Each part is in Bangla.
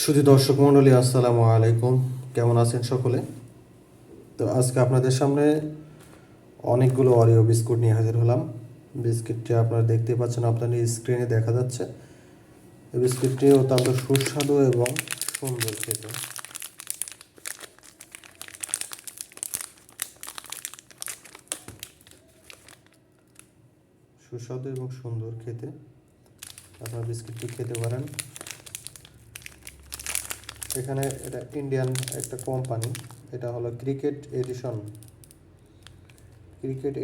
শুধু দর্শক মণ্ডলী, আসসালামু আলাইকুম। কেমন আছেন সকলে? তো আজকে আপনাদের সামনে অনেকগুলো অরিও বিস্কুট নিয়ে হাজির হলাম। বিস্কিটটি আপনারা দেখতে পাচ্ছেন, আপনাদের স্ক্রিনে দেখা যাচ্ছে। এই বিস্কিটটি অত্যন্ত সুস্বাদু এবং সুন্দর খেতে। সুস্বাদু এবং সুন্দর খেতে আপনারা বিস্কিটটি খেতে পারেন। এখানে এটা ইন্ডিয়ান একটা কোম্পানি, এটা হলো ক্রিকেট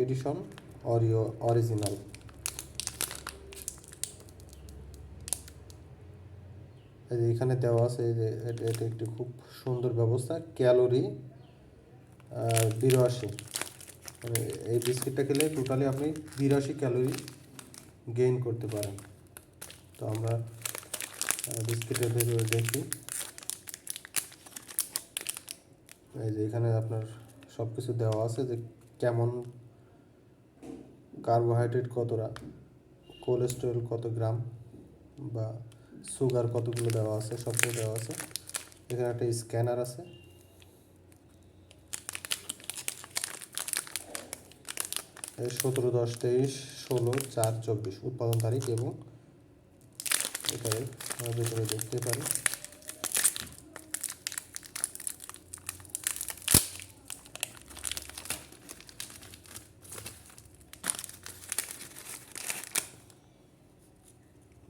এডিশন অরিও অরিজিনাল। এই যে এখানে দেওয়া আছে, এই যে এটা একটি খুব সুন্দর ব্যবস্থা। ক্যালোরি 82, মানে এই বিস্কিটটা খেলে টোটালি আপনি 82 ক্যালোরি গেইন করতে পারেন। তো আমরা বিস্কিটের ভেতরে দেখি, এই যে এখানে আপনার সব কিছু দেওয়া আছে, যে কেমন কার্বোহাইড্রেট কতটা, কোলেস্টেরল কত গ্রাম, বা সুগার কতগুলো দেওয়া আছে, সব কিছু দেওয়া আছে। এখানে একটা স্ক্যানার আছে। এই 17-10-23-16-4-24 উৎপাদন তারিখ, এবং এটাই আমরা ভেতরে দেখতে পারি।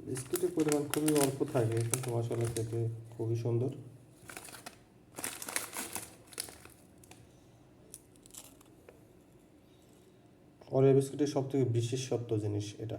বিস্কিটের পরিমাণ খুবই অল্প থাকে, কিন্তু মশলা খেতে খুবই সুন্দর। ওরিও বিস্কুটের সব থেকে বিশেষত্ব জিনিস এটা।